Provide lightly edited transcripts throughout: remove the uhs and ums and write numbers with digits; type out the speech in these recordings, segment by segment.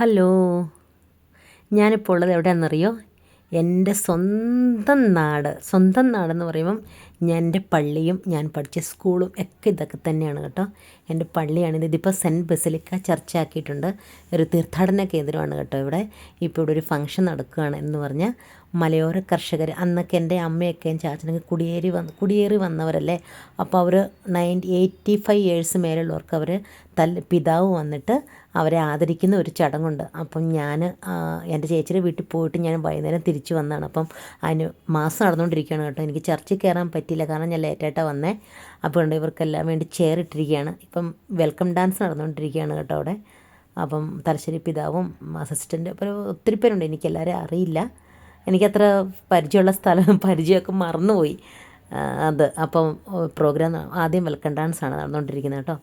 Hello, ഞാനിപ്പോൾ ഉള്ളത് എവിടെയാണെന്നറിയോ? എൻ്റെ സ്വന്തം നാടെന്ന് പറയുമ്പം എൻ്റെ പള്ളിയും ഞാൻ പഠിച്ച സ്കൂളും ഒക്കെ ഇതൊക്കെ തന്നെയാണ് കേട്ടോ. എൻ്റെ പള്ളിയാണിത്. ഇതിപ്പോൾ സെൻറ്റ് ബസിലിക്ക ചർച്ചാക്കിയിട്ടുണ്ട്. ഒരു തീർത്ഥാടന കേന്ദ്രമാണ് കേട്ടോ ഇവിടെ. ഇപ്പോൾ ഇവിടെ ഒരു ഫംഗ്ഷൻ നടക്കുകയാണ് എന്ന് പറഞ്ഞാൽ മലയോര കർഷകർ, അന്നൊക്കെ എൻ്റെ അമ്മയൊക്കെ ചാച്ചനൊക്കെ കുടിയേറി വന്നവരല്ലേ. അപ്പോൾ അവർ 85 ഇയേഴ്സ് മേലുള്ളവർക്ക് അവർ പിതാവ് വന്നിട്ട് അവരെ ആദരിക്കുന്ന ഒരു ചടങ്ങുണ്ട്. അപ്പം ഞാൻ എൻ്റെ ചേച്ചിയുടെ വീട്ടിൽ പോയിട്ട് ഞാൻ വൈകുന്നേരം തിരിച്ചു വന്നതാണ്. അപ്പം അതിന് മാസം നടന്നുകൊണ്ടിരിക്കുകയാണ് കേട്ടോ. എനിക്ക് ചർച്ചിൽ കയറാൻ പറ്റിയില്ല, കാരണം ഞാൻ ലേറ്റായിട്ടാണ് വന്നേ. അപ്പോൾ ഉണ്ട് ഇവർക്കെല്ലാം വേണ്ടി ചെയർ ഇട്ടിരിക്കുകയാണ്. ഇപ്പം വെൽക്കം ഡാൻസ് നടന്നുകൊണ്ടിരിക്കുകയാണ് കേട്ടോ അവിടെ. അപ്പം തലശ്ശേരി പിതാവും അസിസ്റ്റൻ്റ് ഇപ്പോൾ ഒത്തിരി പേരുണ്ട്. എനിക്കെല്ലാവരെയും അറിയില്ല, എനിക്കത്ര പരിചയമുള്ള പരിചയമൊക്കെ മറന്നുപോയി അപ്പം പ്രോഗ്രാം ആദ്യം വെൽക്കം ഡാൻസാണ് നടന്നുകൊണ്ടിരിക്കുന്നത് കേട്ടോ.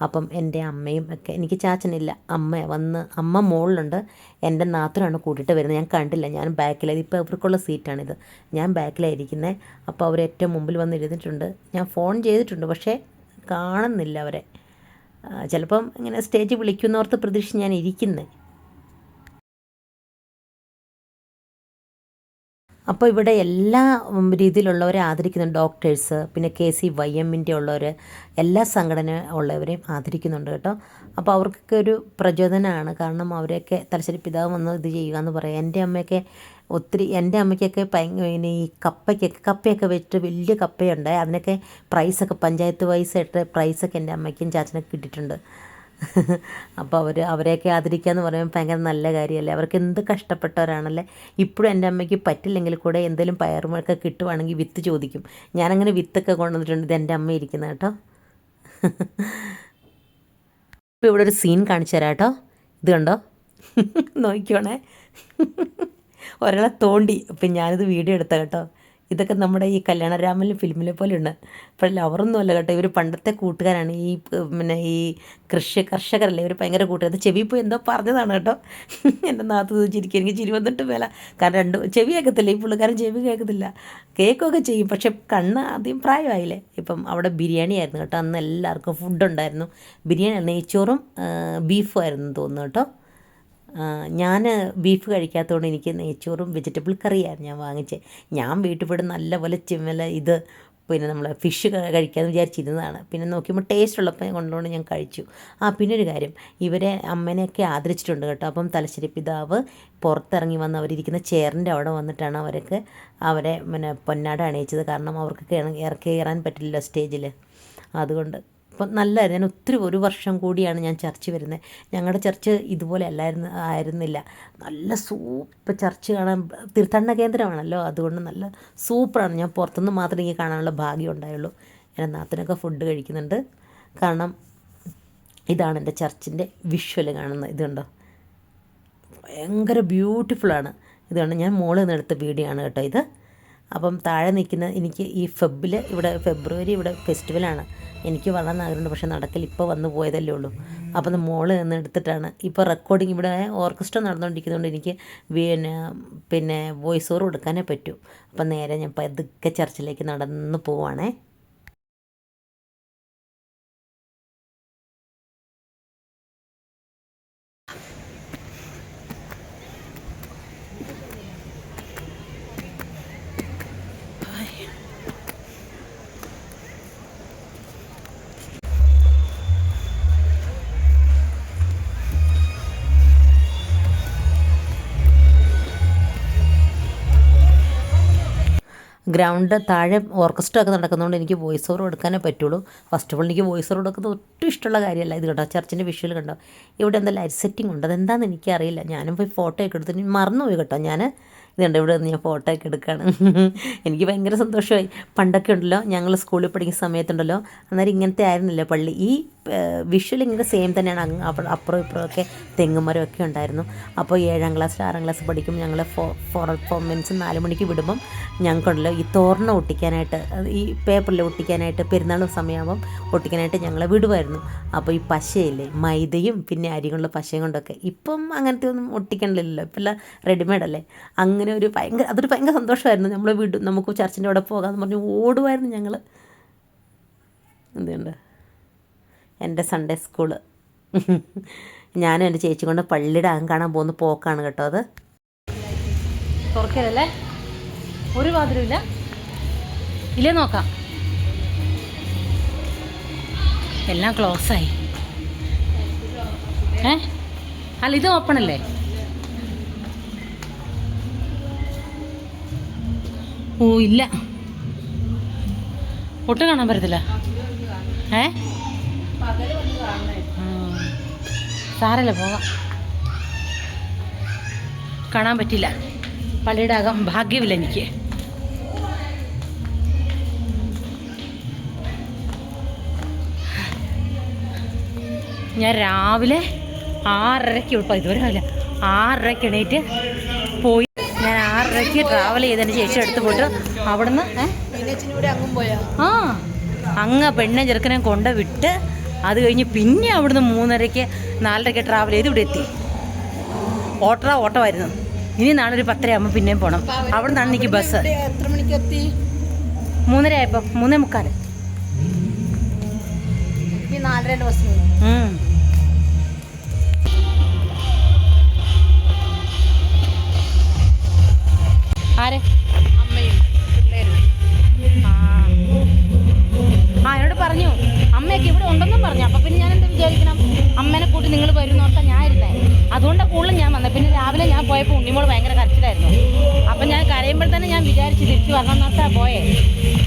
അപ്പം എൻ്റെ അമ്മയും ഒക്കെ, എനിക്ക് ചാച്ചനില്ല, അമ്മ മുകളിലുണ്ട്, എൻ്റെ നാത്തനാണ് കൂട്ടിയിട്ട് വരുന്നത്. ഞാൻ കണ്ടില്ല, ഞാൻ ബാക്കിലായി. ഇപ്പോൾ ഇവർക്കുള്ള സീറ്റാണിത്, ഞാൻ ബാക്കിലായിരിക്കുന്നത്. അപ്പോൾ അവർ ഏറ്റവും മുമ്പിൽ വന്ന് ഇരുന്നിട്ടുണ്ട്. ഞാൻ ഫോൺ ചെയ്തിട്ടുണ്ട്, പക്ഷേ കാണുന്നില്ല അവരെ. ചിലപ്പം ഇങ്ങനെ സ്റ്റേജിൽ വിളിക്കുന്നവർക്ക് പ്രതീക്ഷിച്ച് ഞാൻ ഇരിക്കുന്നത്. അപ്പോൾ ഇവിടെ എല്ലാ രീതിയിലുള്ളവരെ ആദരിക്കുന്നുണ്ട്. ഡോക്ടേഴ്സ്, പിന്നെ KCYM-ൻ്റെ ഉള്ളവർ, എല്ലാ സംഘടന ഉള്ളവരെയും ആദരിക്കുന്നുണ്ട് കേട്ടോ. അപ്പോൾ അവർക്കൊക്കെ ഒരു പ്രചോദനമാണ്, കാരണം അവരെയൊക്കെ തലശ്ശേരി പിതാവ് വന്ന് ഇത് ചെയ്യുക എന്ന് പറയാം. എൻ്റെ അമ്മയ്ക്കൊക്കെ ഈ കപ്പയൊക്കെ വെച്ചിട്ട് വലിയ കപ്പയുണ്ട്, അതിനൊക്കെ പ്രൈസൊക്കെ പഞ്ചായത്ത് വൈസായിട്ട് പ്രൈസൊക്കെ എൻ്റെ അമ്മയ്ക്കും ചാച്ചനൊക്കെ കിട്ടിയിട്ടുണ്ട്. അപ്പോൾ അവരെയൊക്കെ ആദരിക്കുക എന്ന് പറയുമ്പോൾ ഭയങ്കര നല്ല കാര്യമല്ലേ. അവർക്ക് എന്ത് കഷ്ടപ്പെട്ടവരാണല്ലേ. ഇപ്പോഴും എൻ്റെ അമ്മയ്ക്ക് പറ്റില്ലെങ്കിൽ കൂടെ എന്തെങ്കിലും പയറുമൊക്കെ കിട്ടുവാണെങ്കിൽ വിത്ത് ചോദിക്കും. ഞാനങ്ങനെ വിത്തൊക്കെ കൊണ്ടുവന്നിട്ടുണ്ട്. ഇത് എൻ്റെ അമ്മ ഇരിക്കുന്നത് കേട്ടോ. ഇപ്പോൾ ഇവിടെ ഒരു സീൻ കാണിച്ചു തരാം കേട്ടോ. ഇത് കണ്ടോ, നോക്കിക്കോണേ. ഒരാളെ തോണ്ടി. അപ്പം ഞാനിത് വീഡിയോ എടുത്ത കേട്ടോ. ഇതൊക്കെ നമ്മുടെ ഈ കല്യാണരാമനിലും ഫിലിമിലെ പോലെ ഉണ്ട്. അപ്പോൾ ലവറൊന്നും അല്ല കേട്ടോ, ഇവർ പണ്ടത്തെ കൂട്ടുകാരാണ്. ഈ കർഷകരല്ലേ, ഇവർ ഭയങ്കര കൂട്ടുകാർ. ചെവി പോയി എന്തോ പറഞ്ഞതാണ് കേട്ടോ. എൻ്റെ നാത്ത് ചിരിക്കും, എനിക്ക് ചിരി വന്നിട്ട് മേല. കാരണം ചെവി കേൾക്കത്തില്ല, ഈ പുള്ളിക്കാരൻ ചെവി കേൾക്കത്തില്ല. കേൾക്കുകയൊക്കെ ചെയ്യും, പക്ഷെ കണ്ണ് ആദ്യം പ്രായമായില്ലേ. ഇപ്പം അവിടെ ബിരിയാണി ആയിരുന്നു കേട്ടോ. അന്ന് എല്ലാവർക്കും ഫുഡുണ്ടായിരുന്നു. ബിരിയാണി, നെയ്ച്ചോറും ബീഫും ആയിരുന്നു തോന്നുന്നു കേട്ടോ. ഞാൻ ബീഫ് കഴിക്കാത്തതുകൊണ്ട് എനിക്ക് നെയ്ച്ചോറും വെജിറ്റബിൾ കറിയായിരുന്നു ഞാൻ വാങ്ങിച്ചത്. ഞാൻ വീട്ടിൽ പോയിട്ട് നല്ലപോലെ പിന്നെ നമ്മൾ ഫിഷ് കഴിക്കാമെന്ന് വിചാരിച്ചിരുന്നതാണ്. പിന്നെ നോക്കിയപ്പോൾ ടേസ്റ്റ് ഉള്ളപ്പോൾ കൊണ്ടുകൊണ്ട് ഞാൻ കഴിച്ചു. പിന്നെ ഒരു കാര്യം, ഇവരെ അമ്മേനെയൊക്കെ ആദരിച്ചിട്ടുണ്ട് കേട്ടോ. അപ്പം തലശ്ശേരി പിതാവ് പുറത്തിറങ്ങി വന്ന് അവരിയ്ക്കുന്ന ചെയറിൻ്റെ അവിടെ വന്നിട്ടാണ് അവരെ പൊന്നാട അണിയിച്ചത്. കാരണം അവർക്ക് കയറാൻ പറ്റില്ലല്ലോ സ്റ്റേജിൽ. അതുകൊണ്ട് അപ്പം നല്ലതായിരുന്നു. ഞാൻ ഒരു വർഷം കൂടിയാണ് ഞാൻ ചർച്ച് വരുന്നത്. ഞങ്ങളുടെ ചർച്ച് ഇതുപോലെ ആയിരുന്നില്ല. നല്ല സൂപ്പർ ചർച്ച് കാണാൻ, തീർത്ഥാടന കേന്ദ്രമാണല്ലോ, അതുകൊണ്ട് നല്ല സൂപ്പറാണ്. ഞാൻ പുറത്തുനിന്ന് മാത്രമേ എനിക്ക് കാണാനുള്ള ഭാഗ്യം ഉണ്ടായുള്ളൂ. എൻ്റെ നാത്തനൊക്കെ ഫുഡ് കഴിക്കുന്നുണ്ട്. കാരണം ഇതാണ് എൻ്റെ ചർച്ചിൻ്റെ വിഷ്വൽ കാണുന്നത്. ഇതുണ്ടോ, ഭയങ്കര ബ്യൂട്ടിഫുള്ളാണ്. ഇതുകൊണ്ട് ഞാൻ മുകളിൽ നിന്ന് എടുത്ത വീഡിയോ ആണ് കേട്ടോ ഇത്. അപ്പം താഴെ നിൽക്കുന്ന എനിക്ക് ഈ ഫെബ്രുവരി ഇവിടെ ഫെസ്റ്റിവലാണ്. എനിക്ക് വരാൻ ആഗ്രഹമുണ്ട്, പക്ഷെ നടക്കില്ല. ഇപ്പോൾ വന്നു പോയതല്ലേ ഉള്ളൂ. അപ്പം മോള് നിന്ന് എടുത്തിട്ടാണ്. ഇപ്പോൾ റെക്കോർഡിങ് ഇവിടെ ഓർക്കസ്ട്ര നടന്നുകൊണ്ടിരിക്കുന്നതുകൊണ്ട് എനിക്ക് പിന്നെ വോയിസ് ഓവർ കൊടുക്കാനേ പറ്റൂ. അപ്പം നേരെ ഞാൻ പതുക്കെ ചർച്ചിലേക്ക് നടന്ന് പോവാണേ. ഗ്രൗണ്ട് താഴെ ഓർക്കസ്ട്ര ഒക്കെ നടക്കുന്നതുകൊണ്ട് എനിക്ക് വോയിസ് ഓവർ കൊടുക്കാനേ പറ്റുള്ളൂ. ഫസ്റ്റ് ഓഫ് ഓൾ എനിക്ക് വോയിസ് ഓവർ കൊടുക്കുന്നത് ഒട്ടും ഇഷ്ടമുള്ള കാര്യമല്ല. ഇത് കണ്ടോ, ചർച്ചിൻ്റെ വിഷ്വൽ കണ്ടോ. ഇവിടെ എന്താ ലൈറ്റ് സെറ്റിംഗ് ഉണ്ട്, അതെന്താണെന്ന് എനിക്കറിയില്ല. ഞാനും പോയി ഫോട്ടോ ഒക്കെ എടുത്തിട്ട് മറന്നുപോയി കേട്ടോ. ഇതുണ്ട്, ഇവിടെ നിന്ന് ഞാൻ ഫോട്ടോ ഒക്കെ എടുക്കുകയാണ്. എനിക്ക് ഭയങ്കര സന്തോഷമായി. പണ്ടൊക്കെ ഉണ്ടല്ലോ, ഞങ്ങൾ സ്കൂളിൽ പഠിക്കുന്ന സമയത്തുണ്ടല്ലോ, അന്നേരം ഇങ്ങനത്തെ ആയിരുന്നില്ല പള്ളി. ഈ വിഷ്വൽ ഇങ്ങനെ സെയിം തന്നെയാണ്. അപ്പുറം ഇപ്പുറമൊക്കെ തെങ്ങുമരമൊക്കെ ഉണ്ടായിരുന്നു. അപ്പോൾ 7ാം ക്ലാസ് 6ാം ക്ലാസ് പഠിക്കുമ്പോൾ ഞങ്ങൾ പെർഫോമൻസ് 4 മണിക്ക് വിടുമ്പം ഞങ്ങൾക്കുണ്ടല്ലോ ഈ തോരണം ഒട്ടിക്കാനായിട്ട്, ഈ പേപ്പറിൽ ഒട്ടിക്കാനായിട്ട്, പെരുന്നാൾ സമയമാകുമ്പം ഒട്ടിക്കാനായിട്ട് ഞങ്ങളെ വിടുമായിരുന്നു. അപ്പോൾ ഈ പശയില്ലേ, മൈദയും പിന്നെ അരികൊണ്ടുള്ള പശയും കൊണ്ടൊക്കെ. ഇപ്പം അങ്ങനത്തെ ഒന്നും ഒട്ടിക്കണില്ലല്ലോ, ഇപ്പം എല്ലാം റെഡിമെയ്ഡ് അല്ലേ. അങ്ങനെ അതൊരു ഭയങ്കര സന്തോഷമായിരുന്നു. നമ്മൾ നമുക്ക് ചർച്ചിൻ്റെ അവിടെ പോകാമെന്ന് പറഞ്ഞ് ഓടുമായിരുന്നു ഞങ്ങൾ. എന്തുകൊണ്ട് എൻ്റെ സൺഡേ സ്കൂള് ഞാനും എൻ്റെ ചേച്ചി കൊണ്ട് പള്ളിയുടെ അകം കാണാൻ പോകുന്ന പോക്കാണ് കേട്ടോ അത്. തുറക്കലല്ലേ, ഒരു വാതിലുമില്ല ഇല്ലേ, നോക്കാം. എല്ലാം ക്ലോസായി. അല്ല ഇത് ഓപ്പൺ അല്ലേ? ഓ ഇല്ല, ഒട്ടും കാണാൻ പറ്റത്തില്ല. സാരല്ല, പോകാം. കാണാൻ പറ്റില്ല പള്ളിയുടെ അകം, ഭാഗ്യമില്ല എനിക്ക്. ഞാൻ രാവിലെ 6:30 ഇപ്പോൾ ഇതുവരെ ആവില്ല, 6:30 എണീറ്റ് പോയി. ഞാൻ 6:30 ട്രാവൽ ചെയ്തതിന് ശേഷം എടുത്ത് പോയിട്ട് അവിടുന്ന് ആ അങ്ങ് പെണ്ണെ ചെറുക്കനെ കൊണ്ട് വിട്ട് അത് കഴിഞ്ഞ് പിന്നെ അവിടുന്ന് 3:30 4:30 ട്രാവൽ ചെയ്ത് ഇവിടെ എത്തി. ഓട്ടമായിരുന്നു. ഇനി നാളെ ഒരു 10:30 പിന്നെയും പോകണം. അവിടെ നിന്നാണ് എനിക്ക് ബസ്. എത്ര മണിക്ക് എത്തി? 3:30 ആയപ്പോൾ, 3:45. 4:30 ബസ്. ആരെ? അമ്മയും പിള്ളേരും. എന്നോട് പറഞ്ഞു അമ്മയൊക്കെ ഇവിടെ ഉണ്ടെന്നും പറഞ്ഞു. അപ്പം പിന്നെ ഞാൻ എന്താ വിചാരിക്കണം, അമ്മേനെ കൂട്ടി നിങ്ങൾ വരുന്നോർത്താ ഞാൻ ഇരുന്നേ. അതുകൊണ്ടാണ് കൂടുതലും ഞാൻ വന്നത്. പിന്നെ രാവിലെ ഞാൻ പോയപ്പോൾ ഉണ്ണിമോൾ ഭയങ്കര കരച്ചിലായിരുന്നു. അപ്പം ഞാൻ കരയുമ്പോൾ തന്നെ ഞാൻ വിചാരിച്ച് തിരിച്ച് വരണം എന്നോർത്താ പോയേ.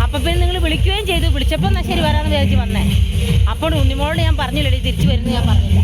അപ്പം പിന്നെ നിങ്ങൾ വിളിക്കുകയും ചെയ്തു. വിളിച്ചപ്പോൾ എന്നാൽ ശരി വരാമെന്ന് വിചാരിച്ച് വന്നേ. അപ്പോൾ ഉണ്ണിമോളോട് ഞാൻ പറഞ്ഞില്ലടി തിരിച്ച് വരുന്നു, ഞാൻ പറഞ്ഞില്ല.